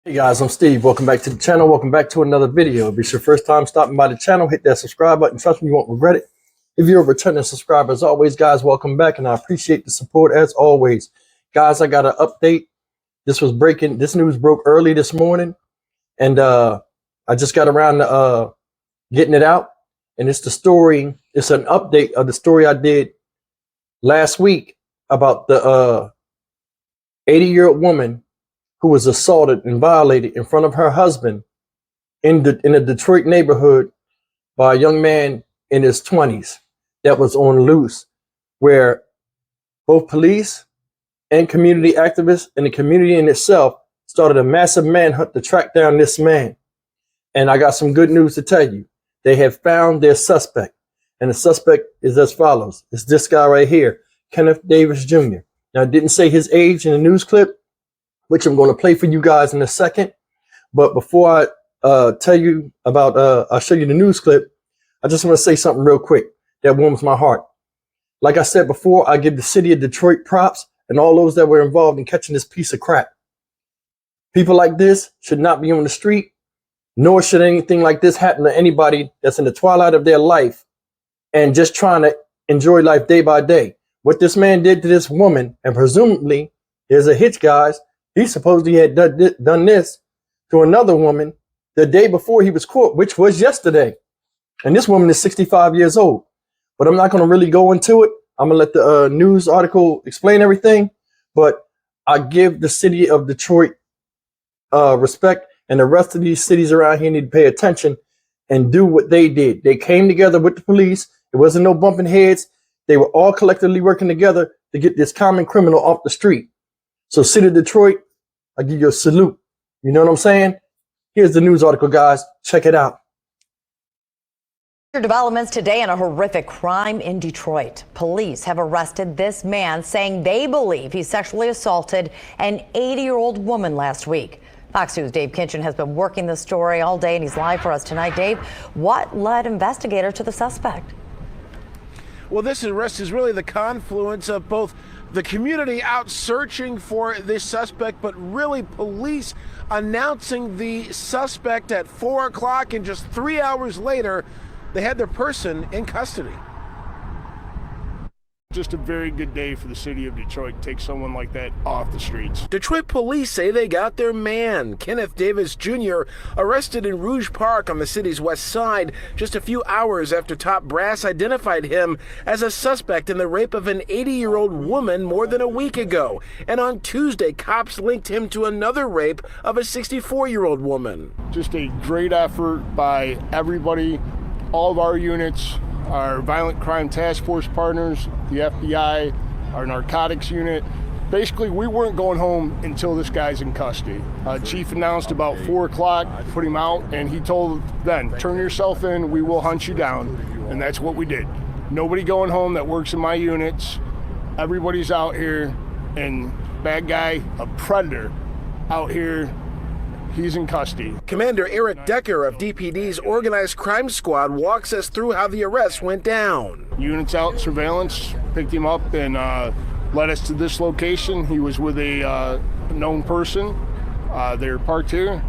Hey guys, I'm Steve. Welcome back to the channel. Welcome back to another video. If it's your first time stopping by the channel, hit that subscribe button. Trust me, you won't regret it. If you're a returning subscriber, as always, guys, welcome back, and I appreciate the support as always. Guys, I got an update. This news broke early this morning, and I just got around to getting it out. And it's an update of the story I did last week about the 80-year-old woman who was assaulted and violated in front of her husband in a Detroit neighborhood by a young man in his 20s that was on loose, where both police and community activists and the community in itself started a massive manhunt to track down this man. And I got some good news to tell you. They have found their suspect, and the suspect is as follows. It's this guy right here, Kenneth Davis Jr. Now, I didn't say his age in the news clip, which I'm going to play for you guys in a second. But before I tell you about, I'll show you the news clip, I just want to say something real quick that warms my heart. Like I said before, I give the city of Detroit props and all those that were involved in catching this piece of crap. People like this should not be on the street, nor should anything like this happen to anybody that's in the twilight of their life and just trying to enjoy life day by day. What this man did to this woman, and presumably there's a hitch, guys. He supposedly had done this to another woman the day before he was caught, which was yesterday. And this woman is 65 years old. But I'm not going to really go into it. I'm going to let the news article explain everything. But I give the city of Detroit respect, and the rest of these cities around here need to pay attention and do what they did. They came together with the police. There wasn't no bumping heads. They were all collectively working together to get this common criminal off the street. So, city of Detroit, I give you a salute. You know what I'm saying? Here's the news article, guys. Check it out. Developments today in a horrific crime in Detroit. Police have arrested this man, saying they believe he sexually assaulted an 80-year-old woman last week. Fox News' Dave Kinchin has been working this story all day, and he's live for us tonight. Dave, what led investigators to the suspect? Well, this arrest is really the confluence of both the community out searching for this suspect, but really police announcing the suspect at 4 o'clock, and just 3 hours later, they had their person in custody. Just a very good day for the city of Detroit to take someone like that off the streets. Detroit police say they got their man, Kenneth Davis Jr., arrested in Rouge Park on the city's west side just a few hours after top brass identified him as a suspect in the rape of an 80-year-old woman more than a week ago. And on Tuesday, cops linked him to another rape of a 64-year-old woman. Just a great effort by everybody, all of our units, our violent crime task force partners, the FBI, our narcotics unit. Basically, we weren't going home until this guy's in custody. Chief announced about 4 o'clock, put him out, and he told them, turn yourself in, we will hunt you down. And that's what we did. Nobody going home that works in my units. Everybody's out here, and bad guy, a predator, out here. He's in custody. Commander Eric Decker of DPD's Organized Crime Squad walks us through how the arrest went down. Units out, surveillance, picked him up and led us to this location. He was with a known person. They were parked here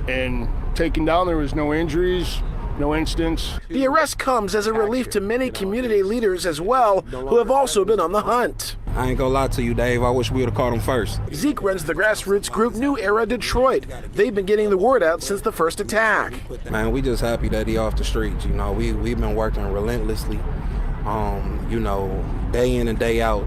and taken down. There was no injuries, no incidents. The arrest comes as a relief to many community leaders as well, who have also been on the hunt. I ain't gonna lie to you, Dave. I wish we would have caught him first. Zeke runs the grassroots group New Era Detroit. They've been getting the word out since the first attack. Man, we just happy that he off the streets. You know, we've been working relentlessly, you know, day in and day out.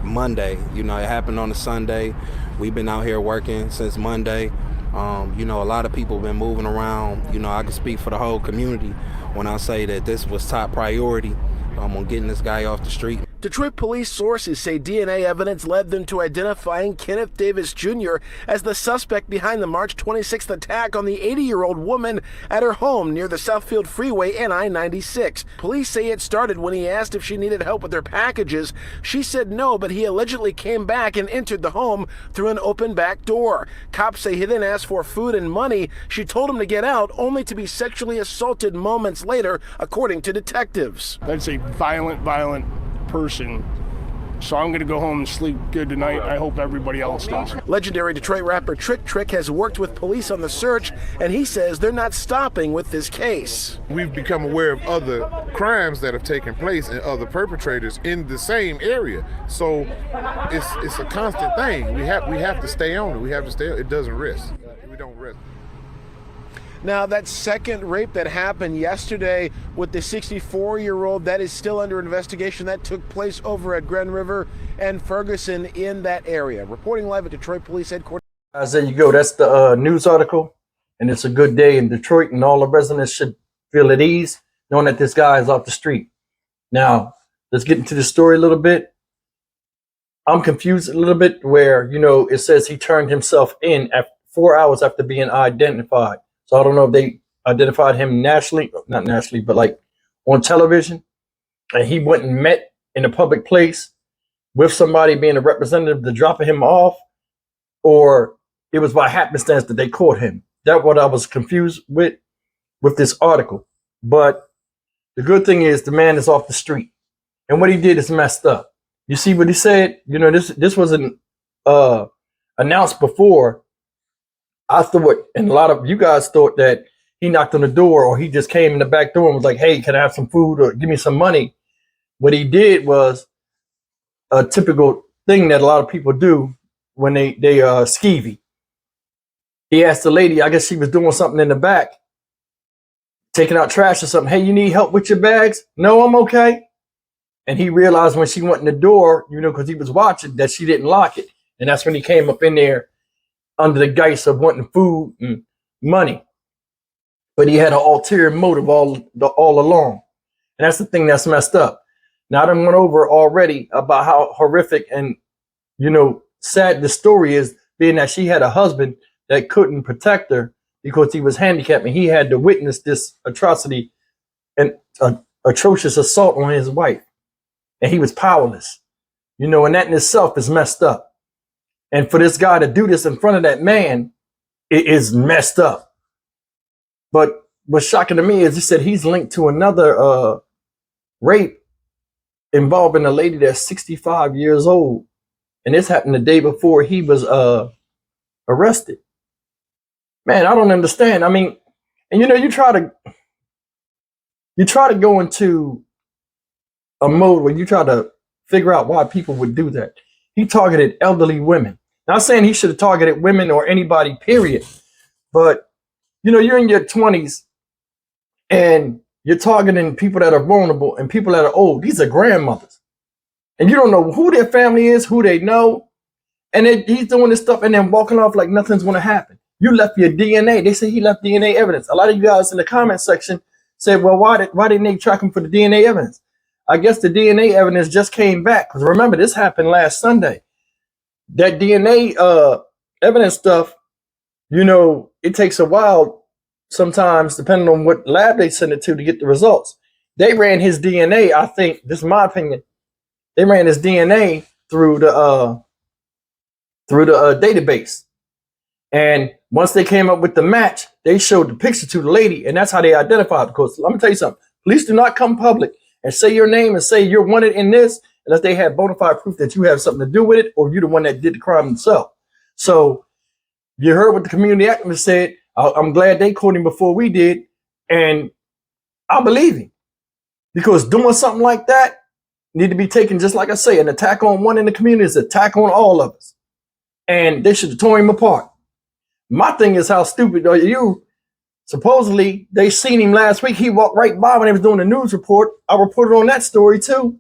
Monday, you know, it happened on a Sunday. We've been out here working since Monday. You know, a lot of people have been moving around. You know, I can speak for the whole community when I say that this was top priority on getting this guy off the street. Detroit police sources say DNA evidence led them to identifying Kenneth Davis Jr. as the suspect behind the March 26th attack on the 80-year-old woman at her home near the Southfield Freeway and I-96. Police say it started when he asked if she needed help with her packages. She said no, but he allegedly came back and entered the home through an open back door. Cops say he then asked for food and money. She told him to get out, only to be sexually assaulted moments later, according to detectives. That's a violent person So I'm going to go home and sleep good tonight. I hope everybody else does. Legendary Detroit rapper Trick has worked with police on the search, and he says they're not stopping with this case. We've become aware of other crimes that have taken place and other perpetrators in the same area. So it's a constant thing. We have to stay on it. We have to stay. It doesn't rest. We don't rest. Now, that second rape that happened yesterday with the 64-year-old, that is still under investigation. That took place over at Grand River and Ferguson in that area. Reporting live at Detroit Police Headquarters. Guys, there you go. That's the news article. And it's a good day in Detroit, and all the residents should feel at ease knowing that this guy is off the street. Now, let's get into the story a little bit. I'm confused a little bit where, it says he turned himself in at 4 hours after being identified. So I don't know if they identified him nationally, not nationally, but like on television. And he went and met in a public place with somebody being a representative to dropping him off, or it was by happenstance that they caught him. That's what I was confused with this article. But the good thing is the man is off the street, and what he did is messed up. You see what he said? This wasn't announced before. I thought, and a lot of you guys thought, that he knocked on the door or he just came in the back door and was like, hey, can I have some food or give me some money? What he did was a typical thing that a lot of people do when they skeevy. He asked the lady, I guess she was doing something in the back, taking out trash or something. Hey, you need help with your bags? No, I'm okay. And he realized when she went in the door, because he was watching, that she didn't lock it. And that's when he came up in there under the guise of wanting food and money. But he had an ulterior motive all along. And that's the thing that's messed up. Now, I done went over already about how horrific and, sad the story is, being that she had a husband that couldn't protect her because he was handicapped, and he had to witness this atrocity and atrocious assault on his wife. And he was powerless, and that in itself is messed up. And for this guy to do this in front of that man, it is messed up. But what's shocking to me is he said he's linked to another rape involving a lady that's 65 years old. And this happened the day before he was arrested. Man, I don't understand. I mean, and you try to go into a mode where you try to figure out why people would do that. He targeted elderly women. Not saying he should have targeted women or anybody, period. But, you're in your 20s and you're targeting people that are vulnerable and people that are old. These are grandmothers. And you don't know who their family is, who they know. And he's doing this stuff and then walking off like nothing's going to happen. You left your DNA. They say he left DNA evidence. A lot of you guys in the comment section said, well, why didn't they track him for the DNA evidence? I guess the DNA evidence just came back. Because remember, this happened last Sunday. That DNA evidence stuff, it takes a while sometimes, depending on what lab they send it to get the results. They ran his DNA, I think, this is my opinion, they ran his DNA through the database. And once they came up with the match, they showed the picture to the lady, and that's how they identified. Because let me tell you something, police do not come public and say your name and say you're wanted in this unless they have bona fide proof that you have something to do with it or you're the one that did the crime themselves. So you heard what the community activist said. I'm glad they caught him before we did. And I believe him, because doing something like that need to be taken, just like I say, an attack on one in the community is an attack on all of us. And they should have torn him apart. My thing is, how stupid are you? Supposedly, they seen him last week. He walked right by when they was doing the news report. I reported on that story too.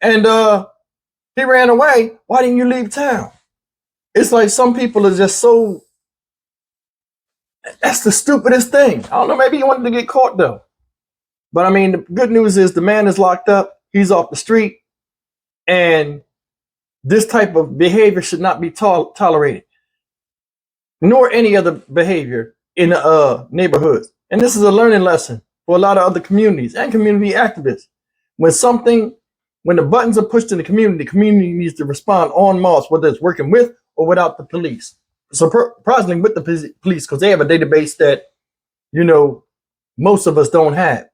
And he ran away. Why didn't you leave town? It's like some people are just so, that's the stupidest thing. I don't know, maybe he wanted to get caught though. But I mean, the good news is the man is locked up. He's off the street. And this type of behavior should not be tolerated, nor any other behavior in neighborhoods. And this is a learning lesson for a lot of other communities and community activists. When the buttons are pushed in the community needs to respond en masse, whether it's working with or without the police. Surprisingly, with the police, because they have a database that, most of us don't have.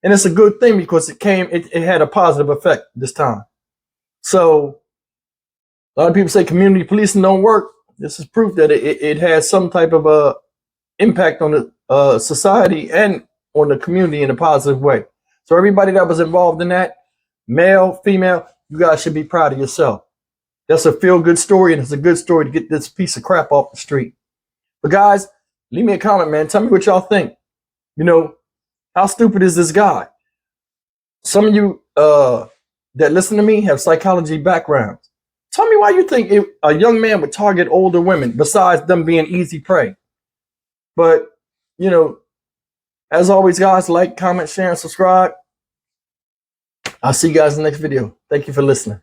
And it's a good thing because it had a positive effect this time. So A lot of people say community policing don't work. This is proof that it has some type of impact on the society and on the community in a positive way. So everybody that was involved in that, male, female, you guys should be proud of yourself. That's a feel-good story, and it's a good story to get this piece of crap off the street. But guys, leave me a comment, man. Tell me what y'all think. You know, how stupid is this guy? Some of you that listen to me have psychology backgrounds. Tell me why you think a young man would target older women besides them being easy prey. But, you know, as always, guys, like, comment, share, and subscribe. I'll see you guys in the next video. Thank you for listening.